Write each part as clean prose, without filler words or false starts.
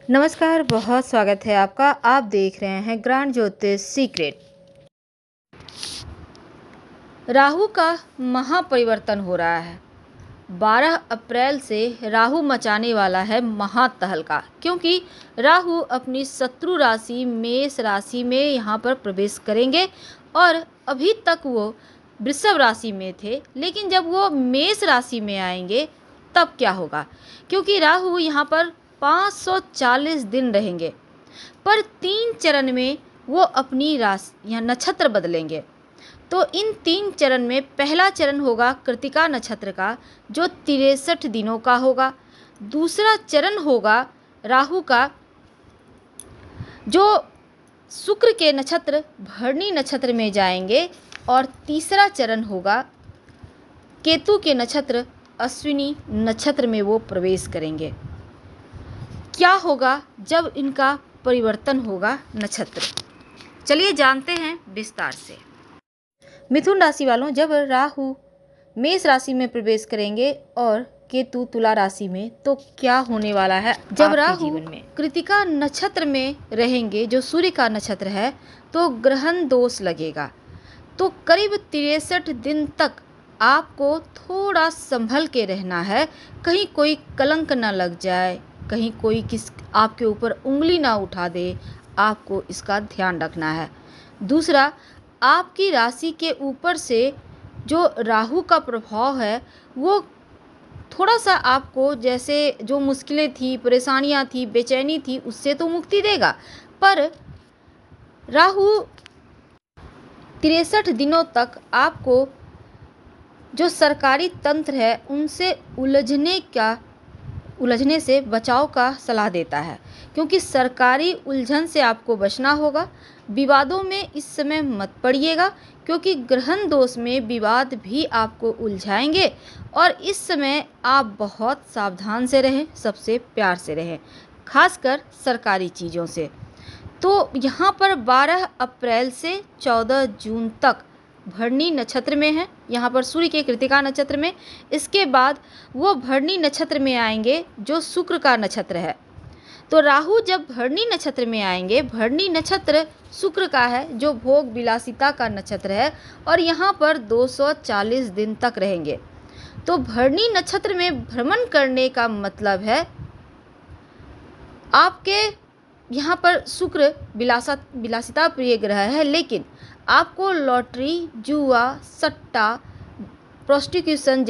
नमस्कार, बहुत स्वागत है आपका। आप देख रहे हैं ग्रांड ज्योतिष सीक्रेट। राहु का महापरिवर्तन हो रहा है। 12 अप्रैल से राहु मचाने वाला है महातहलका, क्योंकि राहु अपनी शत्रु राशि मेष राशि में यहाँ पर प्रवेश करेंगे। और अभी तक वो वृषभ राशि में थे, लेकिन जब वो मेष राशि में आएंगे तब क्या होगा, क्योंकि राहु यहाँ पर 540 दिन रहेंगे, पर 3 चरण में वो अपनी राशि या नक्षत्र बदलेंगे। तो इन 3 चरण में पहला चरण होगा कृतिका नक्षत्र का, जो 63 दिनों का होगा। दूसरा चरण होगा राहु का, जो शुक्र के नक्षत्र भरणी नक्षत्र में जाएंगे। और तीसरा चरण होगा केतु के नक्षत्र अश्विनी नक्षत्र में वो प्रवेश करेंगे। क्या होगा जब इनका परिवर्तन होगा नक्षत्र, चलिए जानते हैं विस्तार से। मिथुन राशि वालों, जब राहु मेष राशि में प्रवेश करेंगे और केतु तुला राशि में, तो क्या होने वाला है जब राहु जीवन में कृतिका नक्षत्र में रहेंगे, जो सूर्य का नक्षत्र है, तो ग्रहण दोष लगेगा। तो करीब 63 दिन तक आपको थोड़ा संभल के रहना है, कहीं कोई कलंक ना लग जाए, कहीं कोई आपके ऊपर उंगली ना उठा दे, आपको इसका ध्यान रखना है। दूसरा, आपकी राशि के ऊपर से जो राहु का प्रभाव है, वो थोड़ा सा आपको, जैसे जो मुश्किलें थी, परेशानियां थी, बेचैनी थी, उससे तो मुक्ति देगा, पर राहु 63 दिनों तक आपको जो सरकारी तंत्र है उनसे उलझने से बचाव का सलाह देता है, क्योंकि सरकारी उलझन से आपको बचना होगा। विवादों में इस समय मत पड़िएगा, क्योंकि ग्रहण दोष में विवाद भी आपको उलझाएंगे। और इस समय आप बहुत सावधान से रहें, सबसे प्यार से रहें, खासकर सरकारी चीज़ों से। तो यहाँ पर 12 अप्रैल से 14 जून तक भरणी नक्षत्र में है, यहाँ पर सूर्य के कृतिका नक्षत्र में। इसके बाद वो भरणी नक्षत्र में आएंगे, जो शुक्र का नक्षत्र है। तो राहु जब भरणी नक्षत्र में आएंगे, भरणी नक्षत्र शुक्र का है, जो भोग विलासिता का नक्षत्र है, और यहाँ पर 240 दिन तक रहेंगे। तो भरणी नक्षत्र में भ्रमण करने का मतलब है आपके यहाँ पर शुक्र विलासिता प्रिय ग्रह है, लेकिन आपको लॉटरी, जुआ, सट्टा, प्रोस्टिट्यूशन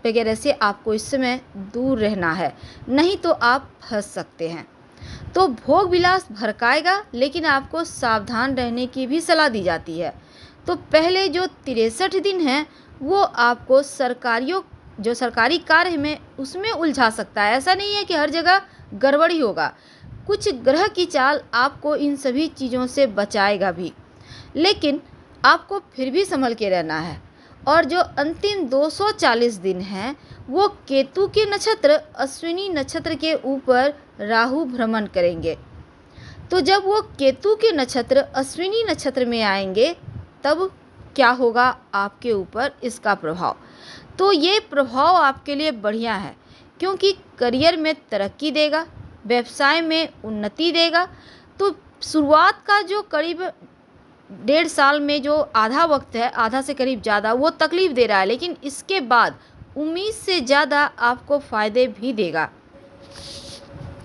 वगैरह से आपको इस समय दूर रहना है, नहीं तो आप फंस सकते हैं। तो भोग विलास भड़काएगा, लेकिन आपको सावधान रहने की भी सलाह दी जाती है। तो पहले जो 63 दिन हैं, वो आपको जो सरकारी कार्य में उसमें उलझा सकता है। ऐसा नहीं है कि हर जगह गड़बड़ी होगा, कुछ ग्रह की चाल आपको इन सभी चीज़ों से बचाएगा भी, लेकिन आपको फिर भी संभल के रहना है। और जो अंतिम 240 दिन हैं, वो केतु के नक्षत्र अश्विनी नक्षत्र के ऊपर राहु भ्रमण करेंगे। तो जब वो केतु के नक्षत्र अश्विनी नक्षत्र में आएंगे, तब क्या होगा आपके ऊपर इसका प्रभाव। तो ये प्रभाव आपके लिए बढ़िया है, क्योंकि करियर में तरक्की देगा, व्यवसाय में उन्नति देगा। तो शुरुआत का जो करीब 1.5 साल में जो आधा वक्त है, आधा से करीब ज़्यादा, वो तकलीफ दे रहा है, लेकिन इसके बाद उम्मीद से ज़्यादा आपको फ़ायदे भी देगा।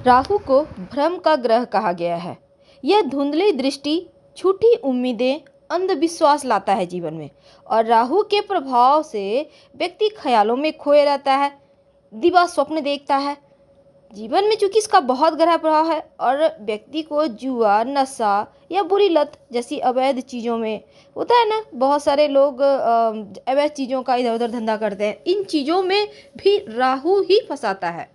राहु को भ्रम का ग्रह कहा गया है। यह धुंधली दृष्टि, झूठी उम्मीदें, अंधविश्वास लाता है जीवन में। और राहु के प्रभाव से व्यक्ति ख्यालों में खोए रहता है, दिवा स्वप्न देखता है। जीवन में चूंकि इसका बहुत गहरा प्रभाव है, और व्यक्ति को जुआ, नशा या बुरी लत जैसी अवैध चीज़ों में, होता है ना, बहुत सारे लोग अवैध चीज़ों का इधर उधर धंधा करते हैं, इन चीज़ों में भी राहु ही फंसाता है।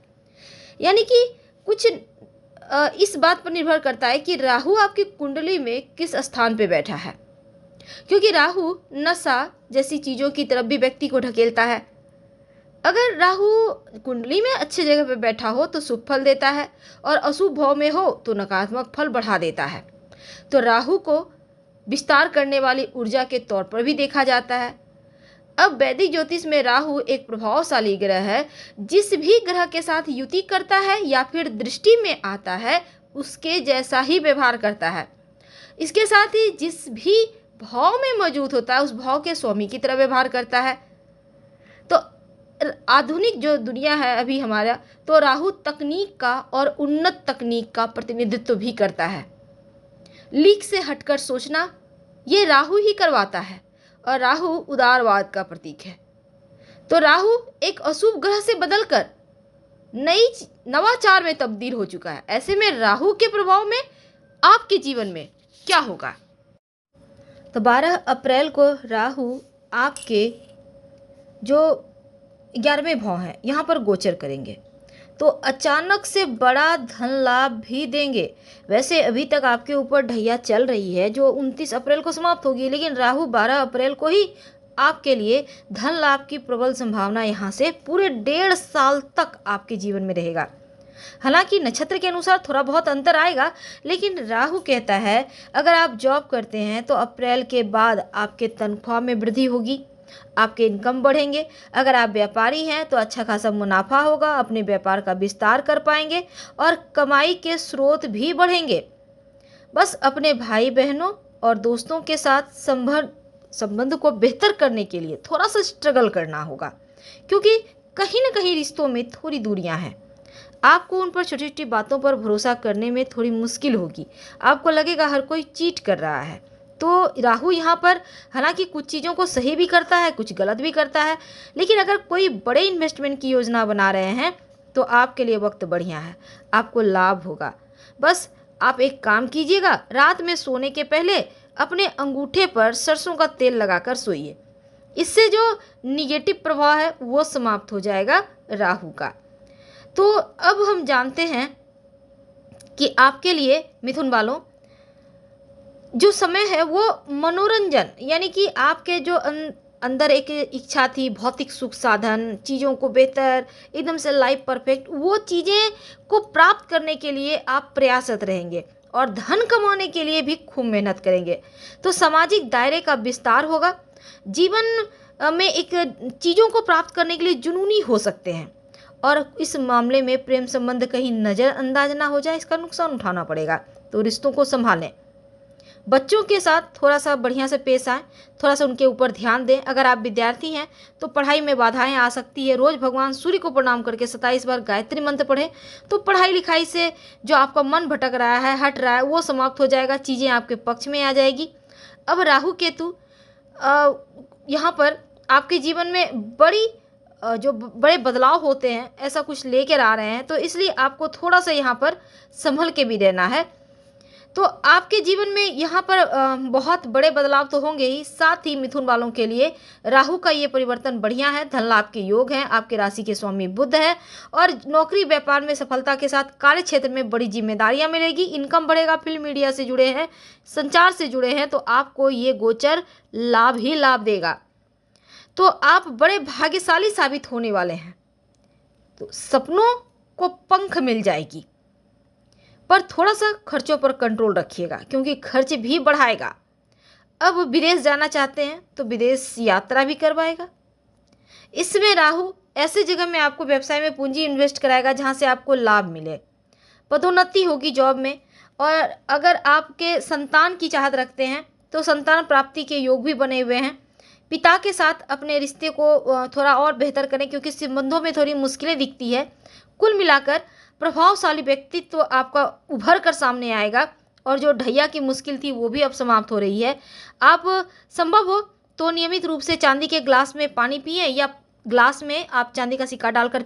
यानी कि कुछ इस बात पर निर्भर करता है कि राहु आपकी कुंडली में किस स्थान पे बैठा है, क्योंकि राहु नशा जैसी चीज़ों की तरफ भी व्यक्ति को ढकेलता है। अगर राहु कुंडली में अच्छी जगह पर बैठा हो तो शुभ फल देता है, और अशुभ भाव में हो तो नकारात्मक फल बढ़ा देता है। तो राहु को विस्तार करने वाली ऊर्जा के तौर पर भी देखा जाता है। अब वैदिक ज्योतिष में राहु एक प्रभावशाली ग्रह है। जिस भी ग्रह के साथ युति करता है या फिर दृष्टि में आता है, उसके जैसा ही व्यवहार करता है। इसके साथ ही जिस भी भाव में मौजूद होता है उस भाव के स्वामी की तरह व्यवहार करता है। तो आधुनिक जो दुनिया है अभी हमारा, तो राहु तकनीक का और उन्नत तकनीक का प्रतिनिधित्व भी करता है। लीक से हटकर सोचना ये राहु ही करवाता है और राहु उदारवाद का प्रतीक है। तो राहु एक अशुभ ग्रह से बदलकर नई नवाचार में तब्दील हो चुका है। ऐसे में राहु के प्रभाव में आपके जीवन में क्या होगा? तो 12 अप्रैल को राहु आपके जो 11वें भाव हैं यहाँ पर गोचर करेंगे, तो अचानक से बड़ा धन लाभ भी देंगे। वैसे अभी तक आपके ऊपर ढैया चल रही है जो 29 अप्रैल को समाप्त होगी, लेकिन राहु 12 अप्रैल को ही आपके लिए धन लाभ की प्रबल संभावना यहाँ से पूरे 1.5 साल तक आपके जीवन में रहेगा। हालांकि नक्षत्र के अनुसार थोड़ा बहुत अंतर आएगा, लेकिन राहु कहता है अगर आप जॉब करते हैं तो अप्रैल के बाद आपके तनख्वाह में वृद्धि होगी, आपके इनकम बढ़ेंगे। अगर आप व्यापारी हैं तो अच्छा खासा मुनाफा होगा, अपने व्यापार का विस्तार कर पाएंगे और कमाई के स्रोत भी बढ़ेंगे। बस अपने भाई बहनों और दोस्तों के साथ संबंध को बेहतर करने के लिए थोड़ा सा स्ट्रगल करना होगा, क्योंकि कहीं ना कहीं रिश्तों में थोड़ी दूरियां हैं। आपको उन पर छोटी छोटी बातों पर भरोसा करने में थोड़ी मुश्किल होगी। आपको लगेगा हर कोई चीट कर रहा है। तो राहु यहाँ पर हालांकि कुछ चीज़ों को सही भी करता है, कुछ गलत भी करता है, लेकिन अगर कोई बड़े इन्वेस्टमेंट की योजना बना रहे हैं तो आपके लिए वक्त बढ़िया है, आपको लाभ होगा। बस आप एक काम कीजिएगा, रात में सोने के पहले अपने अंगूठे पर सरसों का तेल लगाकर सोइए। इससे जो निगेटिव प्रभाव है वो समाप्त हो जाएगा राहु का। तो अब हम जानते हैं कि आपके लिए मिथुन वालों जो समय है वो मनोरंजन, यानी कि आपके जो अंदर एक इच्छा थी भौतिक सुख साधन, चीज़ों को बेहतर, एकदम से लाइफ परफेक्ट, वो चीज़ें को प्राप्त करने के लिए आप प्रयासरत रहेंगे और धन कमाने के लिए भी खूब मेहनत करेंगे। तो सामाजिक दायरे का विस्तार होगा। जीवन में एक चीज़ों को प्राप्त करने के लिए जुनूनी हो सकते हैं और इस मामले में प्रेम संबंध कहीं नज़रअंदाज ना हो जाए, इसका नुकसान उठाना पड़ेगा। तो रिश्तों को संभालें। बच्चों के साथ थोड़ा सा बढ़िया से पेश आएँ, थोड़ा सा उनके ऊपर ध्यान दें। अगर आप विद्यार्थी हैं तो पढ़ाई में बाधाएं आ सकती है। रोज़ भगवान सूर्य को प्रणाम करके 27 बार गायत्री मंत्र पढ़ें, तो पढ़ाई लिखाई से जो आपका मन भटक रहा है, हट रहा है, वो समाप्त हो जाएगा, चीज़ें आपके पक्ष में आ जाएगी। अब राहु केतु यहाँ पर आपके जीवन में जो बड़े बदलाव होते हैं ऐसा कुछ लेकर आ रहे हैं, तो इसलिए आपको थोड़ा सा यहाँ पर संभल के भी रहना है। तो आपके जीवन में यहाँ पर बहुत बड़े बदलाव तो होंगे ही, साथ ही मिथुन वालों के लिए राहु का ये परिवर्तन बढ़िया है। धन लाभ के योग हैं, आपके राशि के स्वामी बुध है और नौकरी व्यापार में सफलता के साथ कार्य क्षेत्र में बड़ी जिम्मेदारियां मिलेगी, इनकम बढ़ेगा। फिल्म मीडिया से जुड़े हैं, संचार से जुड़े हैं तो आपको ये गोचर लाभ ही लाभ देगा। तो आप बड़े भाग्यशाली साबित होने वाले हैं। तो सपनों को पंख मिल जाएगी, पर थोड़ा सा खर्चों पर कंट्रोल रखिएगा क्योंकि खर्च भी बढ़ाएगा। अब विदेश जाना चाहते हैं तो विदेश यात्रा भी करवाएगा। इसमें राहु ऐसे जगह में आपको व्यवसाय में पूंजी इन्वेस्ट कराएगा जहां से आपको लाभ मिले, पदोन्नति होगी जॉब में। और अगर आपके संतान की चाहत रखते हैं तो संतान प्राप्ति के योग भी बने हुए हैं। पिता के साथ अपने रिश्ते को थोड़ा और बेहतर करें क्योंकि संबंधों में थोड़ी मुश्किलें दिखती है। कुल मिलाकर प्रभावशाली व्यक्तित्व आपका उभर कर सामने आएगा और जो ढैया की मुश्किल थी वो भी अब समाप्त हो रही है। आप संभव हो तो नियमित रूप से चांदी के ग्लास में पानी पिए या ग्लास में आप चांदी का सिक्का डालकर